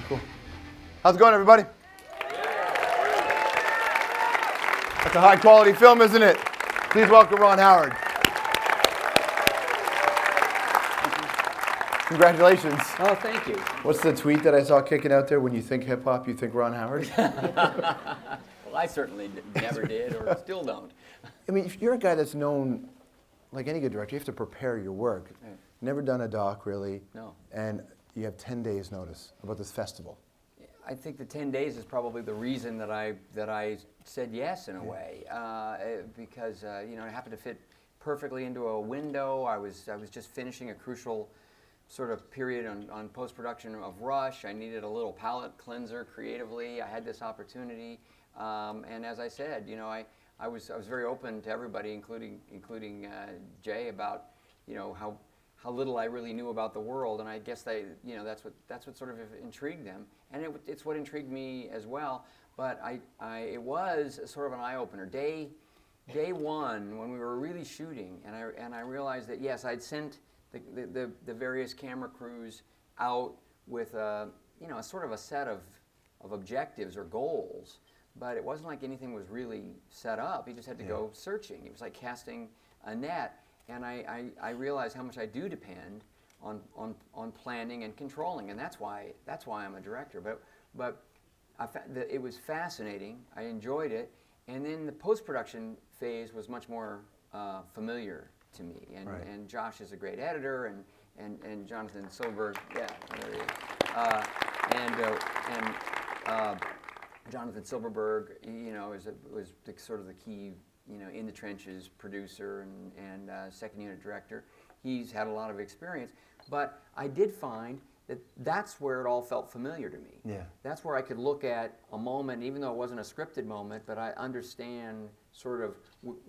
Cool. How's it going, everybody? That's a high-quality film, isn't it? Please welcome Ron Howard. Congratulations. Oh, thank you. What's the tweet that I saw kicking out there? When you think hip-hop, you think Ron Howard? Well, I certainly never did or still don't. I mean, if you're a guy that's known, like any good director, you have to prepare your work. Right. Never done a doc, really. No. And you have 10 days notice about this festival. I think the 10 days is probably the reason that I said yes in a way, because you know, it happened to fit perfectly into a window. I was just finishing a crucial sort of period on post-production of Rush. I needed a little palate cleanser creatively. I had this opportunity, and as I said, you know, I was very open to everybody, including Jay, about, you know, how little I really knew about the world, and I guess you know, that's what sort of intrigued them, and it's what intrigued me as well. But it was sort of an eye-opener. Day one, when we were really shooting, and I realized that yes, I'd sent the various camera crews out with you know, a sort of a set of objectives or goals, but it wasn't like anything was really set up. You just had to go searching. It was like casting a net. And I realize how much I do depend on planning and controlling, and that's why I'm a director. But it was fascinating. I enjoyed it, and then the post-production phase was much more familiar to me. And right. And Josh is a great editor, and Jonathan Silverberg, yeah, there he is. Jonathan Silverberg, you know, was sort of the key, you know, in the trenches producer and second unit director. He's had a lot of experience, but I did find that that's where it all felt familiar to me. Yeah. That's where I could look at a moment, even though it wasn't a scripted moment, but I understand sort of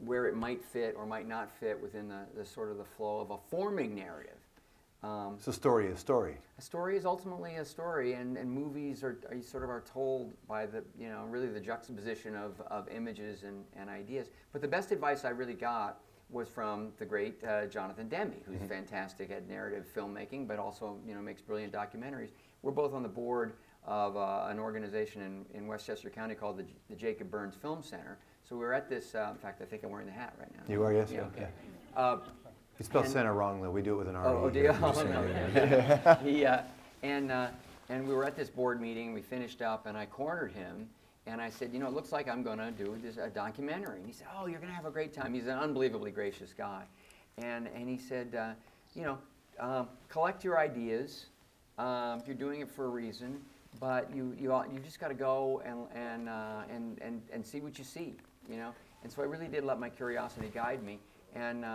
where it might fit or might not fit within the sort of the flow of a forming narrative. So story is story. A story is ultimately a story, and movies are sort of told by the, you know, really the juxtaposition of images and ideas. But the best advice I really got was from the great Jonathan Demme, who's fantastic at narrative filmmaking, but also, you know, makes brilliant documentaries. We're both on the board of an organization in Westchester County called the Jacob Burns Film Center. So we were at this. In fact, I think I'm wearing the hat right now. You are, yes. Yeah, Okay. You spell center wrong, though. We do it with an R. Oh, do you? Oh, no. And we were at this board meeting. We finished up, and I cornered him, and I said, you know, it looks like I'm going to do a documentary. And he said, oh, you're going to have a great time. He's an unbelievably gracious guy. And he said, you know, collect your ideas. You're doing it for a reason, but you just got to go and see what you see, you know. And so I really did let my curiosity guide me, and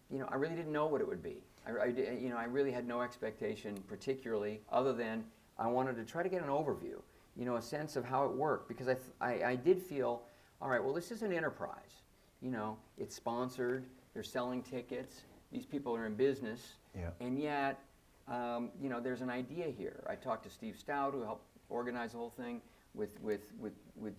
you know, I really didn't know what it would be. You know, I really had no expectation particularly, other than I wanted to try to get an overview, you know, a sense of how it worked, because I did feel, all right, well, this is an enterprise. You know, it's sponsored, they're selling tickets, these people are in business, and yet, you know, there's an idea here. I talked to Steve Stout, who helped organize the whole thing, with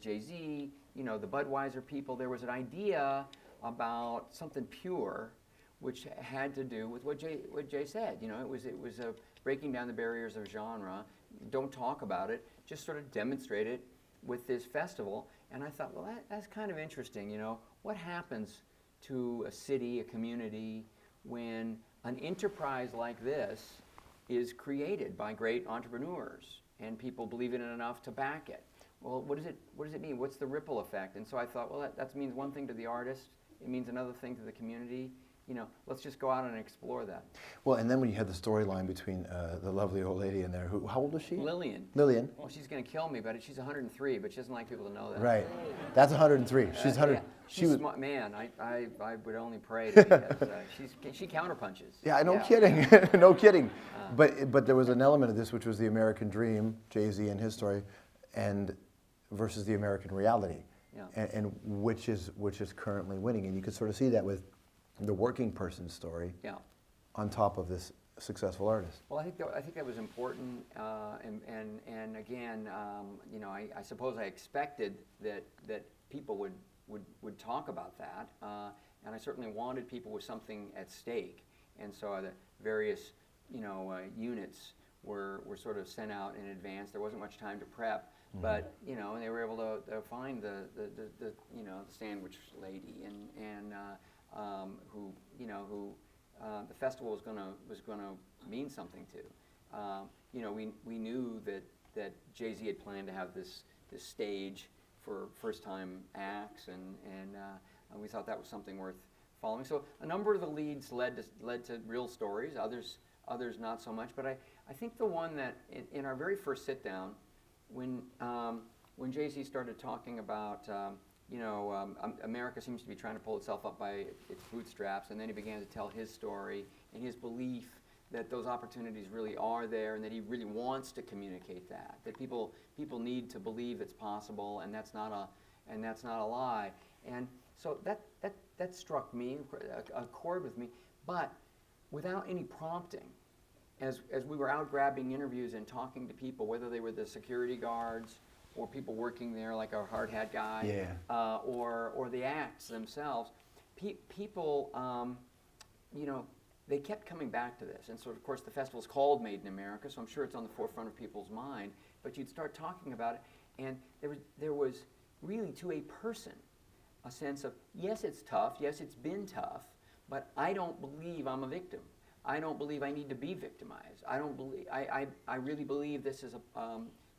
Jay-Z, you know, the Budweiser people. There was an idea about something pure, which had to do with what Jay said. You know, it was a breaking down the barriers of genre. Don't talk about it. Just sort of demonstrate it with this festival. And I thought, well, that's kind of interesting. You know, what happens to a city, a community, when an enterprise like this is created by great entrepreneurs and people believe in it enough to back it? Well, what does it mean? What's the ripple effect? And so I thought, well, that means one thing to the artist. It means another thing to the community. You know, let's just go out and explore that. Well, and then when you had the storyline between the lovely old lady in there, how old is she? Lillian. Lillian. Well, she's going to kill me, but she's 103, but she doesn't like people to know that. Right. That's 103. She's 100. Yeah. She was, smart. Man, I would only pray because she counterpunches. Yeah, no kidding. No kidding. But there was an element of this, which was the American dream, Jay-Z and his story, and versus the American reality. Yeah. And which is currently winning. And you could sort of see that with the working person's story, on top of this successful artist. Well, I think that was important, and again, you know, I suppose I expected that people would talk about that, and I certainly wanted people with something at stake, and so the various, you know, units were sort of sent out in advance. There wasn't much time to prep, but you know, and they were able to find the you know, the sandwich lady and who, you know, who the festival was gonna mean something to. You know, we knew that Jay-Z had planned to have this stage for first-time acts, and we thought that was something worth following. So a number of the leads led to real stories. Others not so much. But I think the one that in our very first sit-down, when Jay-Z started talking about you know, America seems to be trying to pull itself up by its bootstraps, and then he began to tell his story and his belief that those opportunities really are there, and that he really wants to communicate that people need to believe it's possible, and that's not a lie. And so that struck me, a chord with me, but without any prompting. As we were out grabbing interviews and talking to people, whether they were the security guards or people working there, like our hard hat guy, or the acts themselves, people, you know, they kept coming back to this. And so, of course, the festival's called Made in America, so I'm sure it's on the forefront of people's mind. But you'd start talking about it, and there was really, to a person, a sense of, yes, it's tough, yes, it's been tough, but I don't believe I'm a victim. I don't believe I need to be victimized. I don't believe, I really believe this is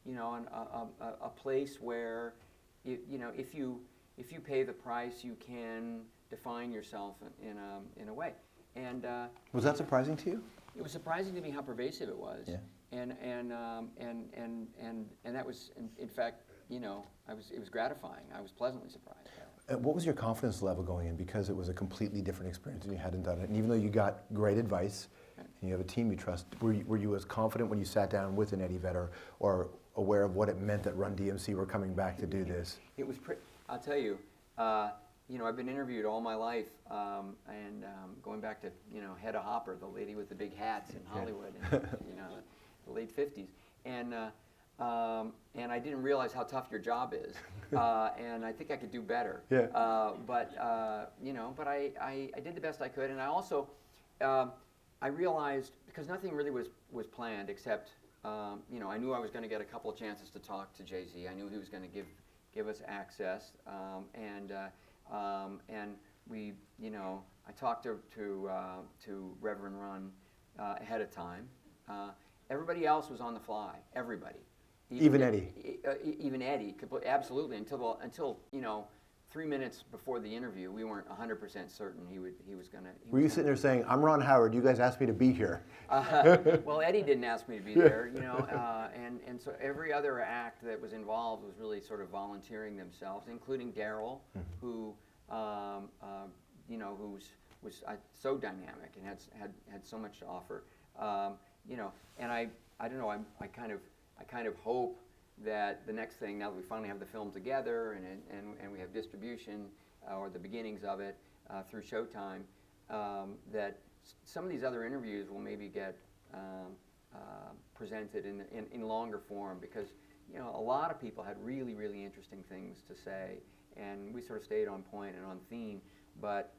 you know, a place where, you know, if you pay the price, you can define yourself in a way. And was that surprising to you? It was surprising to me how pervasive it was. Yeah. And that was, in fact, you know, it was gratifying. I was pleasantly surprised. What was your confidence level going in? Because it was a completely different experience and you hadn't done it. And even though you got great advice and you have a team you trust, were you as confident when you sat down with an Eddie Vedder, or aware of what it meant that Run DMC were coming back to do this? It was I'll tell you, you know, I've been interviewed all my life, and going back to, you know, Hedda Hopper, the lady with the big hats in Hollywood, in, you know, the late 50s. And I didn't realize how tough your job is, and I think I could do better. Yeah. But you know, but I did the best I could, and I also I realized, because nothing really was planned except you know, I knew I was going to get a couple of chances to talk to Jay-Z. I knew he was going to give us access, and we, you know, I talked to Reverend Run ahead of time. Everybody else was on the fly. Everybody. Even Eddie. Even Eddie, absolutely. Until you know, 3 minutes before the interview, we weren't 100% certain he was going to. Were you sitting there saying, "I'm Ron Howard. You guys asked me to be here"? Well, Eddie didn't ask me to be there, you know, and so every other act that was involved was really sort of volunteering themselves, including Daryl, who, you know, was so dynamic and had so much to offer. You know, and I don't know, I kind of hope that the next thing, now that we finally have the film together and we have distribution, or the beginnings of it through Showtime, that some of these other interviews will maybe get presented in longer form, because, you know, a lot of people had really, really interesting things to say, and we sort of stayed on point and on theme. But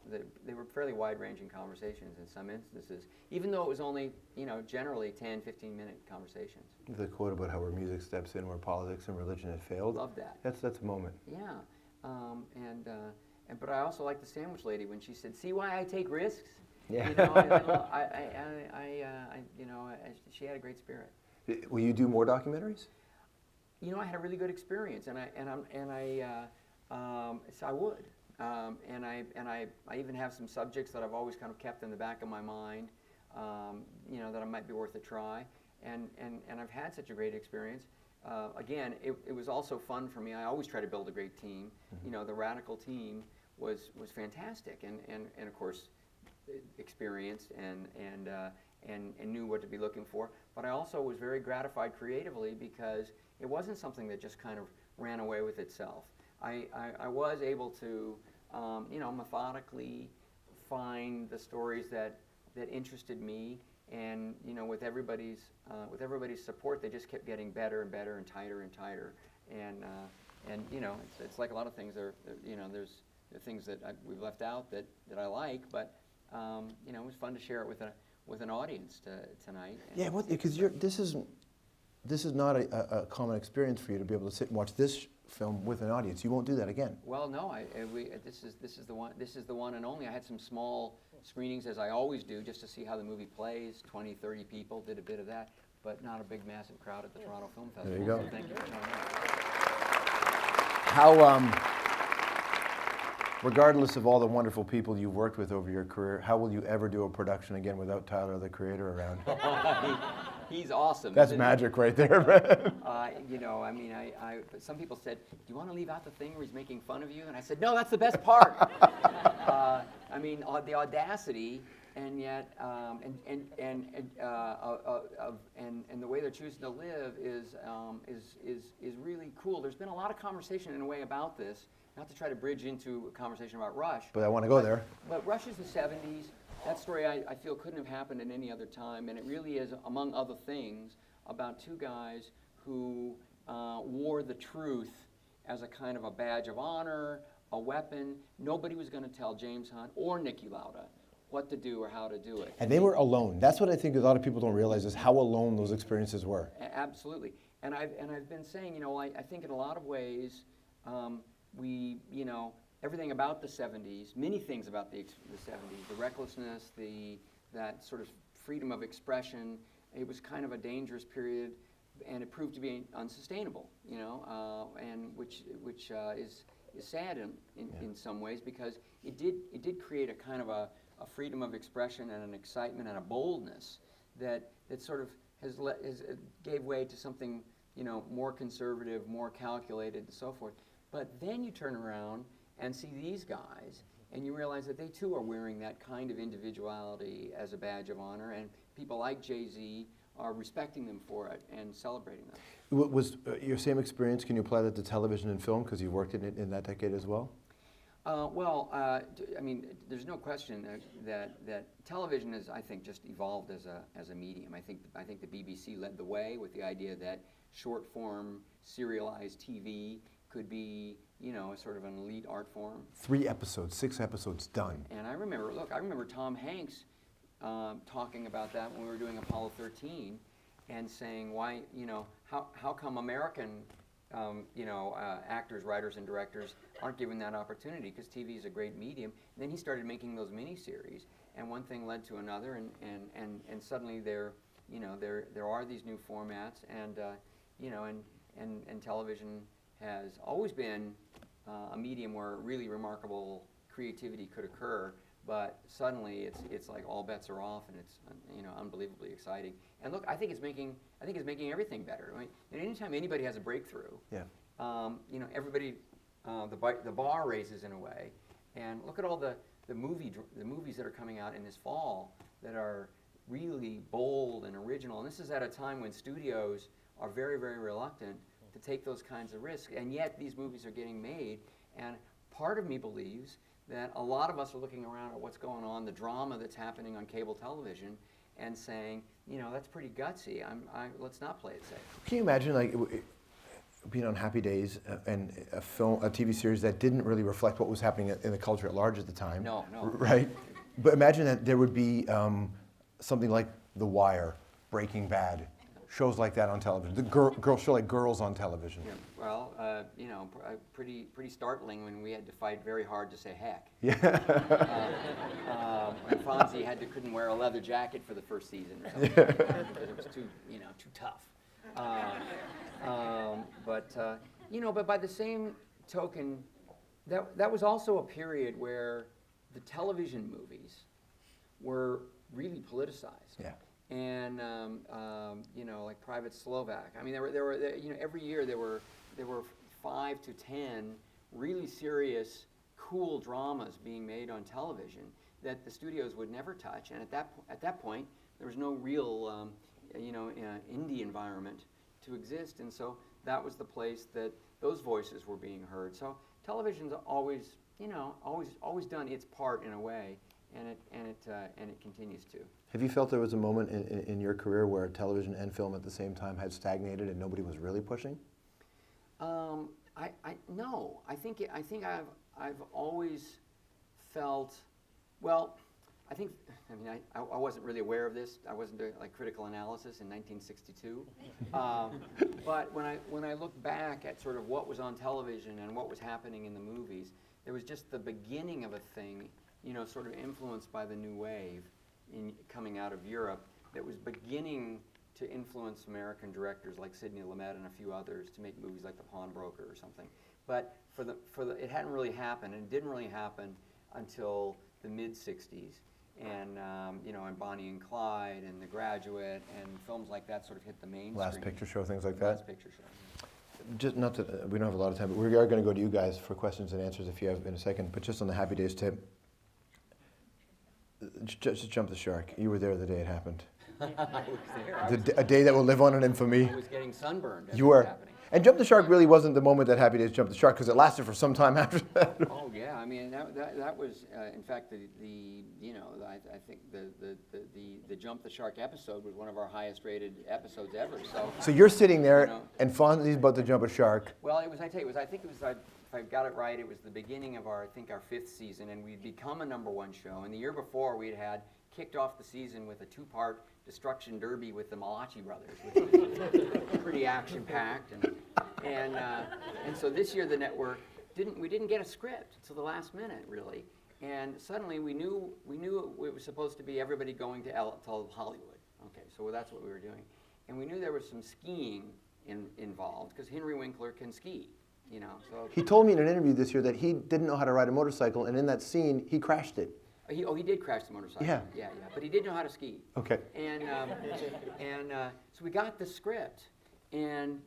they were fairly wide-ranging conversations in some instances, even though it was only, you know, generally 10, 15-minute conversations. The quote about how where music steps in, where politics and religion have failed. Love that. That's a moment. Yeah, but I also like the sandwich lady when she said, "See why I take risks." Yeah. You know, she had a great spirit. Will you do more documentaries? You know, I had a really good experience, so I would. And I even have some subjects that I've always kind of kept in the back of my mind, you know, that it might be worth a try. And I've had such a great experience. Again, it was also fun for me. I always try to build a great team. You know, the Radical team was fantastic, and of course, experienced and knew what to be looking for. But I also was very gratified creatively, because it wasn't something that just kind of ran away with itself. I was able to, you know, methodically find the stories that interested me, and, you know, with everybody's support, they just kept getting better and better and tighter and tighter. And you know, it's like a lot of things. You know, there are things that we've left out that I like, but you know, it was fun to share it with an audience tonight. Yeah, because this is not a common experience for you to be able to sit and watch this film with an audience. You won't do that again. Well, no, this is the one and only. I had some small screenings, as I always do, just to see how the movie plays. 20, 30 people, did a bit of that, but not a big, massive crowd at the Toronto Film Festival. There you go. So thank you for showing up. How, regardless of all the wonderful people you've worked with over your career, how will you ever do a production again without Tyler, the creator, around? He's awesome. That's magic right there, man. You know, I mean, some people said, "Do you want to leave out the thing where he's making fun of you?" And I said, "No, that's the best part." I mean, the audacity, and yet, and the way they're choosing to live is really cool. There's been a lot of conversation in a way about this. Not to try to bridge into a conversation about Rush. But I want to go there. But Rush is the 70s. That story, I feel, couldn't have happened at any other time. And it really is, among other things, about two guys who wore the truth as a kind of a badge of honor, a weapon. Nobody was going to tell James Hunt or Niki Lauda what to do or how to do it. And they were alone. That's what I think a lot of people don't realize, is how alone those experiences were. Absolutely. And I've been saying, you know, I think in a lot of ways, you know, everything about the 70s, many things about the 70s, the recklessness, that sort of freedom of expression, it was kind of a dangerous period, and it proved to be unsustainable, you know, and which is sad in some ways, because it did create a kind of a freedom of expression and an excitement and a boldness that sort of gave way to something, you know, more conservative, more calculated, and so forth. But then you turn around and see these guys, and you realize that they too are wearing that kind of individuality as a badge of honor, and people like Jay-Z are respecting them for it and celebrating them. Was your same experience, can you apply that to television and film, because you've worked in it in that decade as well? I mean, there's no question that television has, I think, just evolved as a medium. I think the BBC led the way with the idea that short-form, serialized TV could be, you know, sort of an elite art form. 3 episodes, 6 episodes, done. And I remember Tom Hanks talking about that when we were doing Apollo 13, and saying, why, you know, how come American, you know, actors, writers, and directors aren't given that opportunity? Because TV is a great medium. And then he started making those miniseries, and one thing led to another, and suddenly there are these new formats, and you know, and television has always been a medium where really remarkable creativity could occur, but suddenly it's like all bets are off, and it's, you know, unbelievably exciting. And look, I think it's making everything better. I mean, and anytime anybody has a breakthrough, yeah, you know, everybody, the bar raises in a way. And look at all the movies that are coming out in this fall that are really bold and original. And this is at a time when studios are very, very reluctant to take those kinds of risks, and yet these movies are getting made. And part of me believes that a lot of us are looking around at what's going on, the drama that's happening on cable television, and saying, you know, that's pretty gutsy. Let's not play it safe. Can you imagine, like, being on Happy Days and a TV series that didn't really reflect what was happening in the culture at large at the time? No. Right? But imagine that there would be something like The Wire, Breaking Bad, shows like that on television. The girl show like Girls on television. Yeah, well, you know, pretty startling when we had to fight very hard to say heck. Yeah. And Fonzie couldn't wear a leather jacket for the first season or something, because it was too tough. But by the same token, that was also a period where the television movies were really politicized. Yeah. And like Private Slovak. I mean, there were every year there were 5 to 10 really serious, cool dramas being made on television that the studios would never touch. And at that point, there was no real indie environment to exist, and so that was the place that those voices were being heard. So television's always done its part in a way, and it continues to. Have you felt there was a moment in your career where television and film at the same time had stagnated and nobody was really pushing? No. I think I've always felt, well, I think, I mean, I wasn't really aware of this. I wasn't doing like critical analysis in 1962. But when I look back at sort of what was on television and what was happening in the movies, there was just the beginning of a thing, you know, sort of influenced by the new wave coming out of Europe that was beginning to influence American directors like Sidney Lumet and a few others to make movies like The Pawnbroker or something. But it hadn't really happened, and it didn't really happen until the mid-'60s. And you know, and Bonnie and Clyde and The Graduate and films like that sort of hit the mainstream. Last Picture Show, things like that. Last Picture Show. Just not that we don't have a lot of time, but we are going to go to you guys for questions and answers if you have in a second. But just on the Happy Days tip, just jump the shark. You were there the day it happened. I was there. A day that will live on in infamy. I was getting sunburned. As You it was were. happening. And Jump the Shark really wasn't the moment that Happy Days jumped the shark, because it lasted for some time after that. Oh yeah, I mean that was in fact the you know I think the Jump the Shark episode was one of our highest rated episodes ever. So you're sitting there, You know. and Fonzie's about to jump a shark. Well, I think it was if I got it right, it was the beginning of our 5th season, and we'd become a #1 show. And the year before, we'd had kicked off the season with a 2-part destruction derby with the Malachi brothers, which was pretty action-packed. And so this year the network didn't get a script until the last minute, really. And suddenly we knew it was supposed to be everybody going to Hollywood. Okay, so that's what we were doing. And we knew there was some skiing involved, because Henry Winkler can ski, you know. So He told me in an interview this year that he didn't know how to ride a motorcycle, and in that scene, he crashed it. he did crash the motorcycle. Yeah. Yeah. But he did know how to ski. Okay. And so we got the script, and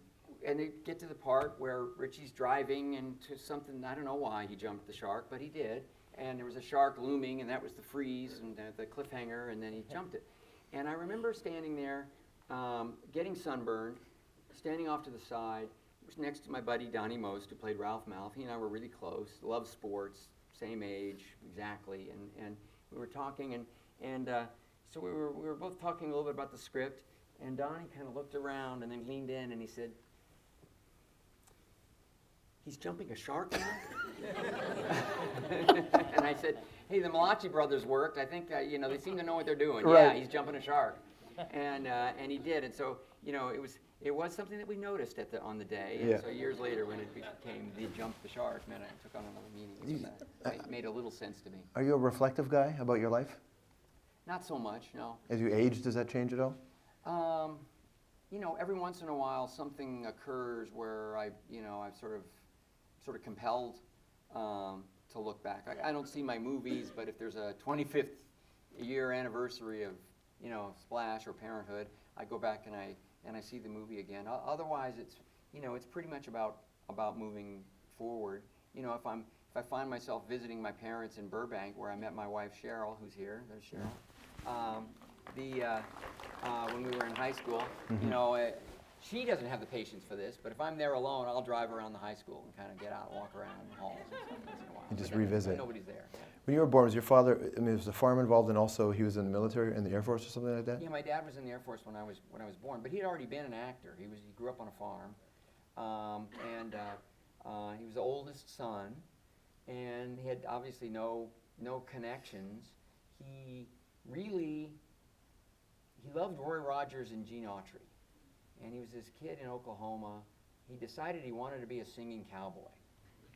they get to the part where Richie's driving into something, I don't know why he jumped the shark, but he did. And there was a shark looming, and that was the freeze and the cliffhanger, and then he jumped it. And I remember standing there, getting sunburned, standing off to the side. I was next to my buddy Donnie Most, who played Ralph Malph. He and I were really close, loved sports, same age, exactly. And we were talking, and so we were both talking a little bit about the script, and Donnie kind of looked around and then leaned in, and he said, "He's jumping a shark now?" And I said, "Hey, the Malachi brothers worked. I think they seem to know what they're doing. Right. Yeah, he's jumping a shark." And he did. And so it was something that we noticed on the day. And Yeah. so years later, when it became the Jump the Shark, man, it took on another meaning. It made a little sense to me. Are you a reflective guy about your life? Not so much, no. As you age, does that change at all? Every once in a while, something occurs where I'm sort of compelled to look back. I don't see my movies, but if there's a 25th year anniversary of Splash or Parenthood, I go back and I see the movie again. Otherwise, it's pretty much about moving forward. If I find myself visiting my parents in Burbank, where I met my wife Cheryl, who's here. There's Cheryl. When we were in high school, she doesn't have the patience for this, but if I'm there alone, I'll drive around the high school and kind of get out and walk around in the halls and stuff once in a while. And just But revisit. Nobody's there. When you were born, was your father, was the farm involved, and also he was in the military, in the Air Force or something like that? Yeah, my dad was in the Air Force when I was born, but he had already been an actor. He grew up on a farm, and he was the oldest son, and he had obviously no connections. He loved Roy Rogers and Gene Autry, and he was this kid in Oklahoma. He decided he wanted to be a singing cowboy.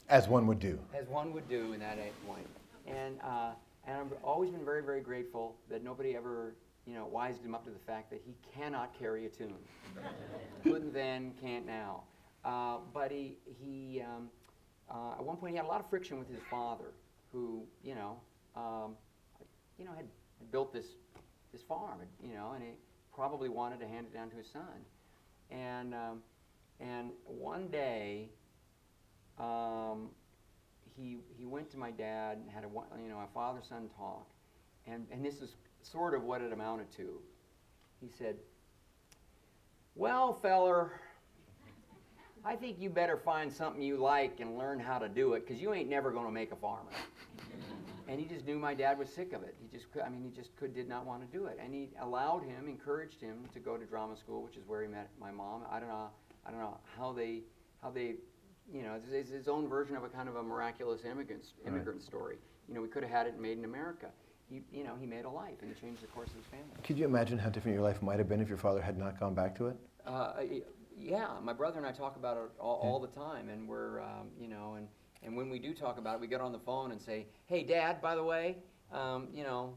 As one would do. As one would do in that point. And I've always been very, very grateful that nobody ever, wised him up to the fact that he cannot carry a tune. Couldn't then, can't now. But he at one point he had a lot of friction with his father, who, had built this farm, and he probably wanted to hand it down to his son. And one day, he went to my dad and had a father-son talk, and this is sort of what it amounted to. He said, "Well, feller, I think you better find something you like and learn how to do it, because you ain't never going to make a farmer." And he just knew my dad was sick of it. He just did not want to do it. And he encouraged him to go to drama school, which is where he met my mom. I don't know how they it's his own version of a kind of a miraculous immigrant story. We could have had it made in America. he made a life and he changed the course of his family. Could you imagine how different your life might have been if your father had not gone back to it? Yeah, my brother and I talk about it all the time, and we're, and when we do talk about it, we get on the phone and say, "Hey, Dad, by the way,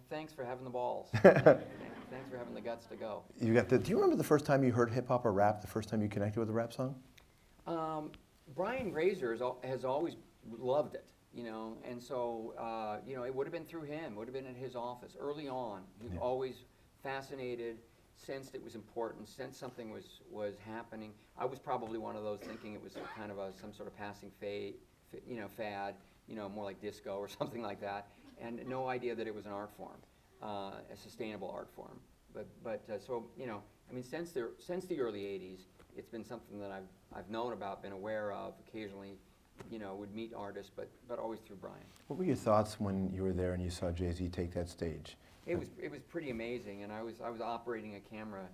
thanks for having the balls. Thanks for having the guts to go." Do you remember the first time you heard hip hop or rap? The first time you connected with a rap song? Brian Grazer has always loved it, and so it would have been through him. Would have been at his office early on. He was always fascinated. Sensed it was important, sensed something was happening. I was probably one of those thinking it was kind of some sort of passing fad, more like disco or something like that, and no idea that it was an art form, a sustainable art form. But since the early '80s, it's been something that I've known about, been aware of, occasionally, would meet artists, but always through Brian. What were your thoughts when you were there and you saw Jay-Z take that stage? It was pretty amazing, and I was operating a camera,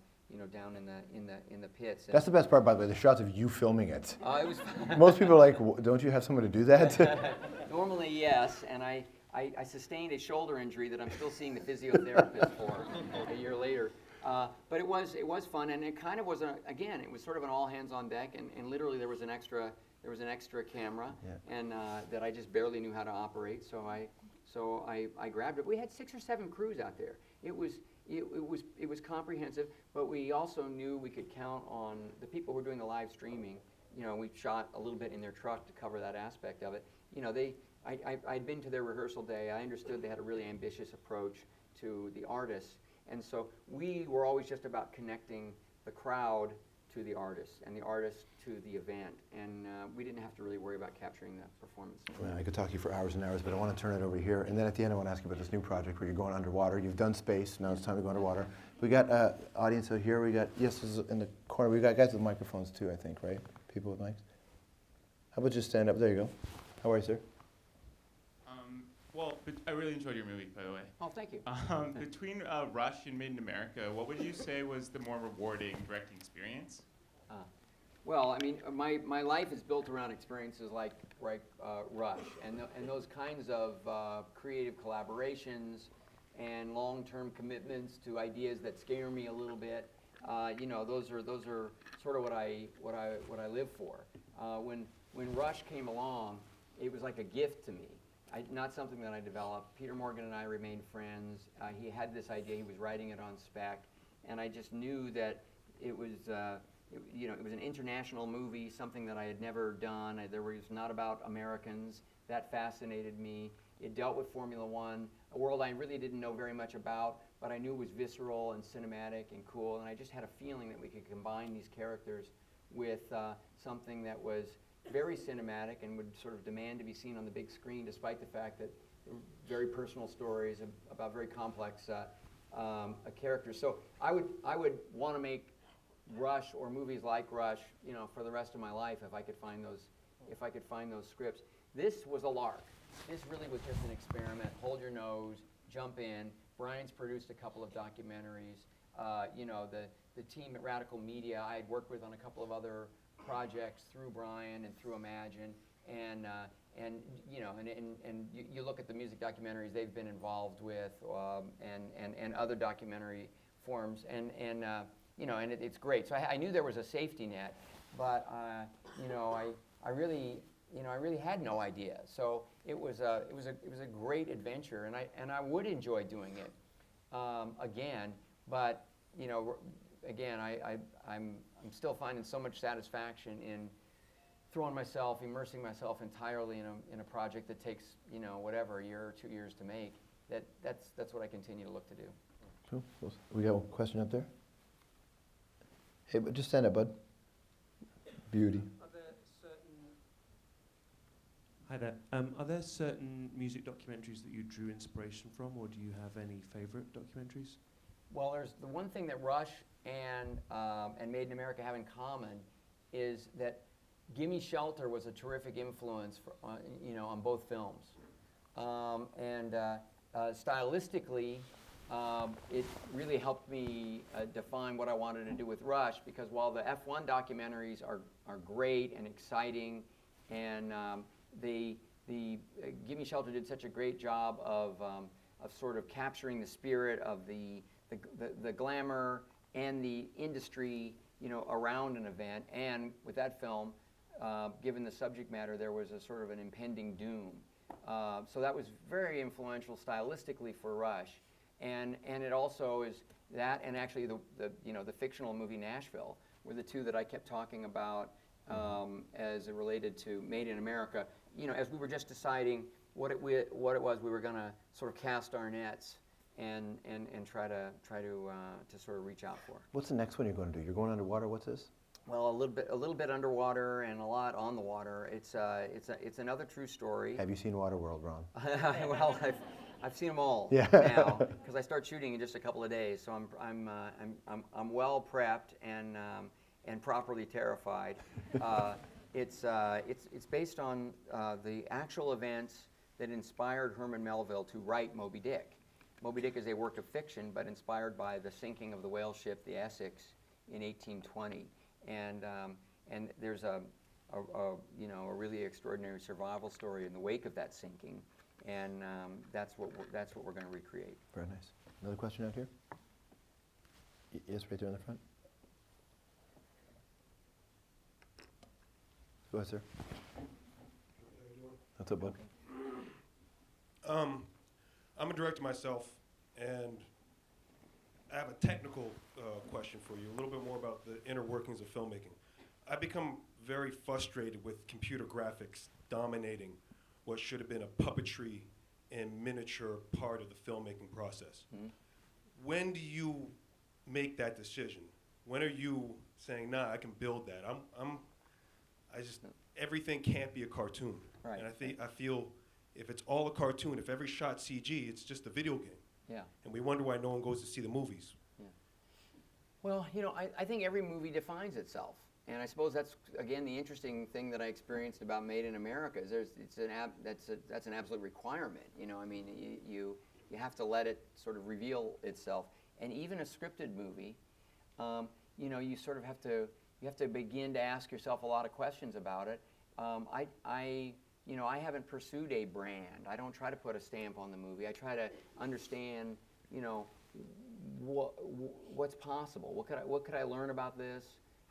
down in the pits. That's the best part, by the way, the shots of you filming it. It was Most people are like, don't you have someone to do that? Normally, yes, and I sustained a shoulder injury that I'm still seeing the physiotherapist for a year later. But it was fun, and it kind of was it was sort of an all hands on deck, and literally there was an extra camera, and that I just barely knew how to operate. So I grabbed it. We had 6 or 7 crews out there. It was comprehensive, but we also knew we could count on the people who were doing the live streaming. We shot a little bit in their truck to cover that aspect of it. I'd been to their rehearsal day. I understood they had a really ambitious approach to the artists, and so we were always just about connecting the crowd to the artists and the artists to the event, and we didn't have to really worry about capturing the performance. Well, I could talk to you for hours and hours, but I want to turn it over here, and then at the end I want to ask you about this new project where you're going underwater. You've done space, now it's time to go underwater. We got audience out here. We got, yes, this is in the corner. We got guys with microphones too, I think, right? People with mics. How about just stand up? There you go. How are you, sir? Well, I really enjoyed your movie, by the way. Oh, thank you. Between Rush and Made in America, what would you say was the more rewarding directing experience? Well, I mean, my life is built around experiences like Rush, and those kinds of creative collaborations and long-term commitments to ideas that scare me a little bit. Those are sort of what I live for. When Rush came along, it was like a gift to me. Not something that I developed. Peter Morgan and I remained friends. He had this idea. He was writing it on spec, and I just knew that it was an international movie, something that I had never done. There was not about Americans. That fascinated me. It dealt with Formula One, a world I really didn't know very much about, but I knew it was visceral and cinematic and cool, and I just had a feeling that we could combine these characters with something that was very cinematic and would sort of demand to be seen on the big screen, despite the fact that very personal stories about very complex characters. So I would want to make Rush or movies like Rush, for the rest of my life if I could find those scripts. This was a lark. This really was just an experiment. Hold your nose, jump in. Brian's produced a couple of documentaries. The team at Radical Media I had worked with on a couple of other projects through Brian and through Imagine, and you look at the music documentaries they've been involved with, and other documentary forms, and it's great. So I knew there was a safety net, but I really had no idea. So it was a great adventure, and I would enjoy doing it again, but again, I'm still finding so much satisfaction in immersing myself entirely in a project that takes whatever, a year or 2 years to make. That's what I continue to look to do. Cool. We got one question up there. Hey, but just stand up, bud. Beauty. Hi there. Are there certain music documentaries that you drew inspiration from, or do you have any favorite documentaries? Well, there's the one thing that Rush and Made in America have in common is that Gimme Shelter was a terrific influence on both films, and stylistically, it really helped me define what I wanted to do with Rush, because while the F1 documentaries are great and exciting, and the Gimme Shelter did such a great job of sort of capturing the spirit of the glamour and the industry, you know, around an event. And with that film, given the subject matter, there was a sort of an impending doom. So that was very influential stylistically for Rush, and it also is that, and actually the fictional movie Nashville were the two that I kept talking about as it related to Made in America. You know, as we were just deciding what it was we were going to sort of cast our nets and try to sort of reach out for. What's the next one you're going to do? You're going underwater. What's this? Well, a little bit underwater and a lot on the water. It's another true story. Have you seen Waterworld, Ron? Well, I've seen them all Yeah. now because I start shooting in just a couple of days. So I'm well prepped and properly terrified. It's based on the actual events that inspired Herman Melville to write Moby Dick. Moby Dick is a work of fiction, but inspired by the sinking of the whale ship, the Essex, in 1820. And there's a really extraordinary survival story in the wake of that sinking, and that's what we're going to recreate. Very nice. Another question out here? Yes, right there in the front. Go ahead, sir. What's up, bud? I'm a director myself, and I have a technical question for you, a little bit more about the inner workings of filmmaking. I've become very frustrated with computer graphics dominating what should have been a puppetry and miniature part of the filmmaking process. Mm-hmm. When do you make that decision? When are you saying, nah, I can build that? Everything can't be a cartoon. Right. And I feel if it's all a cartoon, if every shot's CG, it's just a video game. Yeah. And we wonder why no one goes to see the movies. Yeah. Well, you know, I think every movie defines itself. And I suppose that's, again, the interesting thing that I experienced about Made in America is that's an absolute requirement. You know, I mean, you have to let it sort of reveal itself. And even a scripted movie, you know, you sort of have to begin to ask yourself a lot of questions about it. I haven't pursued a brand. I don't try to put a stamp on the movie. I try to understand, you know, what's possible. What could I learn about this?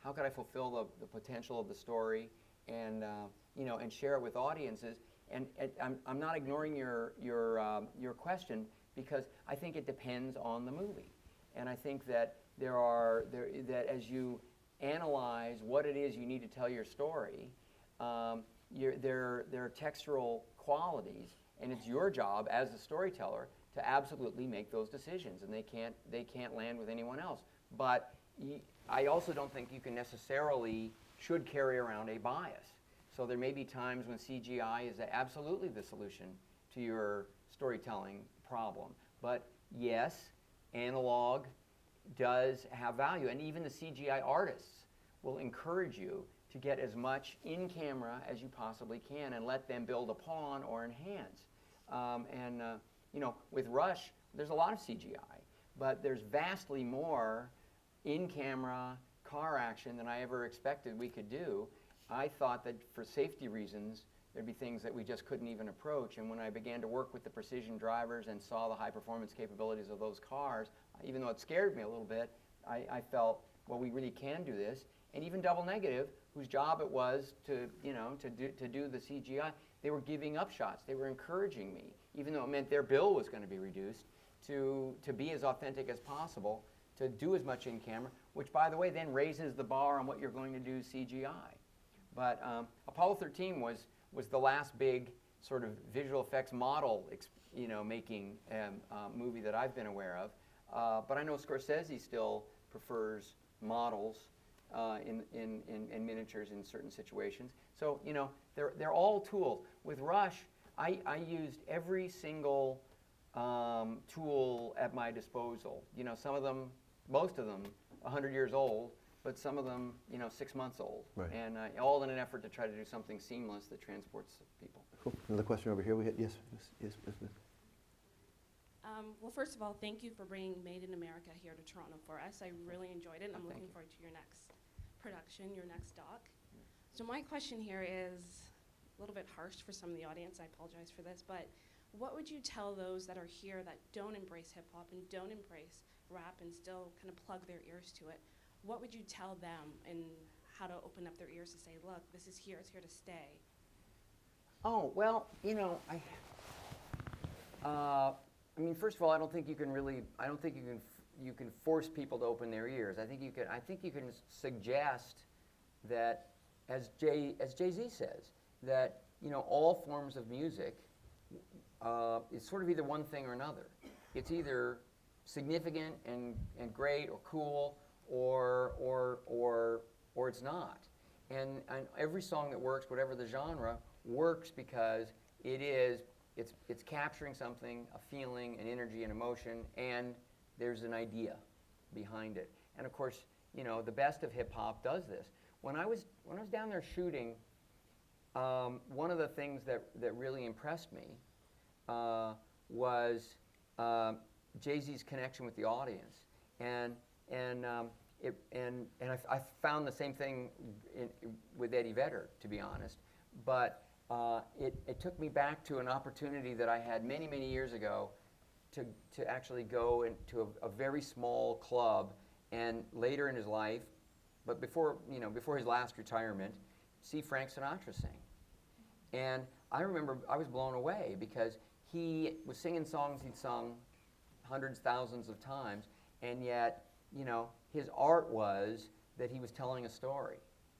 How could I fulfill the potential of the story, and and share it with audiences? And I'm not ignoring your question, because I think it depends on the movie, and I think that that as you analyze what it is you need to tell your story, there are textural qualities, and it's your job as a storyteller to absolutely make those decisions, and they can't land with anyone else. But I also don't think you should carry around a bias. So there may be times when CGI is absolutely the solution to your storytelling problem. But yes, analog does have value, and even the CGI artists will encourage you to get as much in camera as you possibly can and let them build upon or enhance. With Rush, there's a lot of CGI, but there's vastly more in-camera car action than I ever expected we could do. I thought that for safety reasons, there'd be things that we just couldn't even approach. And when I began to work with the precision drivers and saw the high-performance capabilities of those cars, even though it scared me a little bit, I felt, well, we really can do this. And even Double Negative, whose job it was to do the CGI, they were giving up shots. They were encouraging me, even though it meant their bill was going to be reduced, to be as authentic as possible, to do as much in camera, which, by the way, then raises the bar on what you're going to do CGI. But Apollo 13 was the last big sort of visual effects model making movie that I've been aware of. But I know Scorsese still prefers models in miniatures in certain situations. So they're all tools. With Rush, I used every single tool at my disposal. Some of them, most of them, 100 years old, but some of them, 6 months old. Right. And all in an effort to try to do something seamless that transports people. Cool. Another question over here. Yes. Well, first of all, thank you for bringing Made in America here to Toronto for us. I really enjoyed it, and I'm looking forward to your next production, your next doc. So my question here is a little bit harsh for some of the audience. I apologize for this, but what would you tell those that are here that don't embrace hip hop and don't embrace rap and still kind of plug their ears to it? What would you tell them and how to open up their ears to say, look, this is here, it's here to stay? Oh, well, I mean, first of all, I don't think you can you can force people to open their ears. I think you can suggest that, as Jay-Z says, that, all forms of music is sort of either one thing or another. It's either significant and great or cool, or it's not. And every song that works, whatever the genre, works because it's capturing something, a feeling, an energy, an emotion, and there's an idea behind it. And of course, the best of hip hop does this. When I was down there shooting, one of the things that really impressed me was Jay-Z's connection with the audience, and I found the same thing with Eddie Vedder, to be honest. But it took me back to an opportunity that I had many, many years ago to actually go into a very small club, and later in his life, but before his last retirement, see Frank Sinatra sing. And I remember I was blown away because he was singing songs he'd sung hundreds, thousands of times, and yet, his art was that he was telling a story.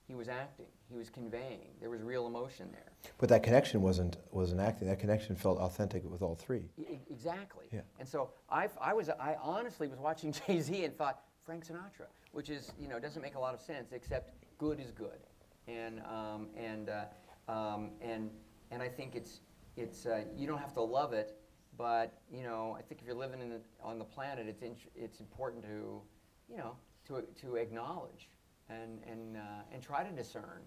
He was acting. He was conveying. There was real emotion there. But that connection wasn't acting. That connection felt authentic with all three. Exactly. Yeah. And so I honestly was watching Jay-Z and thought, Frank Sinatra, which is, doesn't make a lot of sense, except good is good. And I think it's you don't have to love it, but I think if you're living on the planet, it's important to acknowledge and try to discern,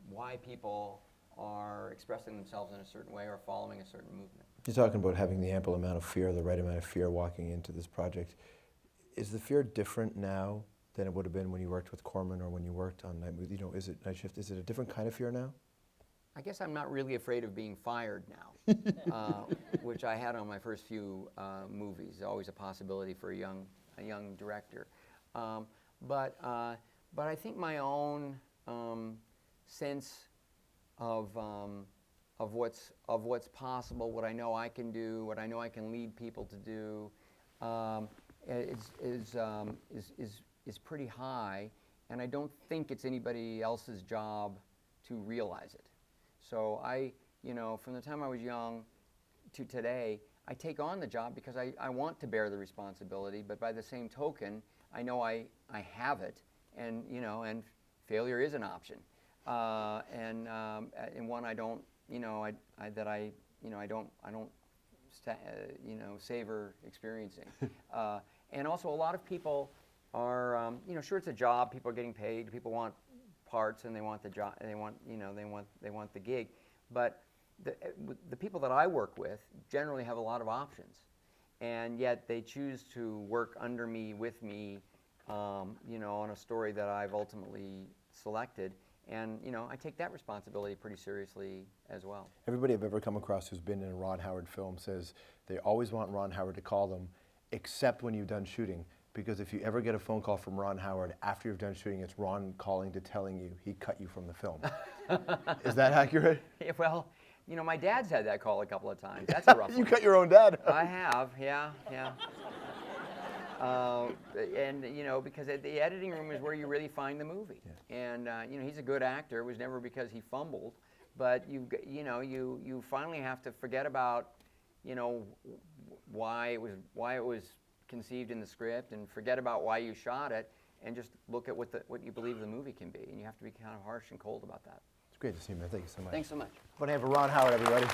why people are expressing themselves in a certain way or following a certain movement. You're talking about having the ample amount of fear, the right amount of fear walking into this project. Is the fear different now than it would have been when you worked with Corman or when you worked on Night Moves? Is it Night Shift? Is it a different kind of fear now? I guess I'm not really afraid of being fired now, which I had on my first few movies. Always a possibility for a young director. But I think my own sense of what's possible, what I know I can do, what I know I can lead people to do, is pretty high, and I don't think it's anybody else's job to realize it. So from the time I was young to today, I take on the job because I want to bear the responsibility, but by the same token, I know I have it, and and failure is an option, and one I don't savor experiencing, and also a lot of people are sure, it's a job, people are getting paid, people want parts and they want the job, and they want the gig, but the people that I work with generally have a lot of options, and yet they choose to work under me, with me, on a story that I've ultimately selected, and I take that responsibility pretty seriously as well. Everybody I've ever come across who's been in a Ron Howard film says they always want Ron Howard to call them, except when you've done shooting. Because if you ever get a phone call from Ron Howard after you've done shooting, it's Ron calling to telling you he cut you from the film. Is that accurate? Yeah, well, my dad's had that call a couple of times. That's a rough one. You cut your own dad. I have, yeah. And because the editing room is where you really find the movie. Yeah. And he's a good actor. It was never because he fumbled, but you finally have to forget about why it was conceived in the script, and forget about why you shot it, and just look at what you believe the movie can be, and you have to be kind of harsh and cold about that. It's great to see you, man. Thank you so much. Thanks so much. I'm going to have a Ron Howard, everybody.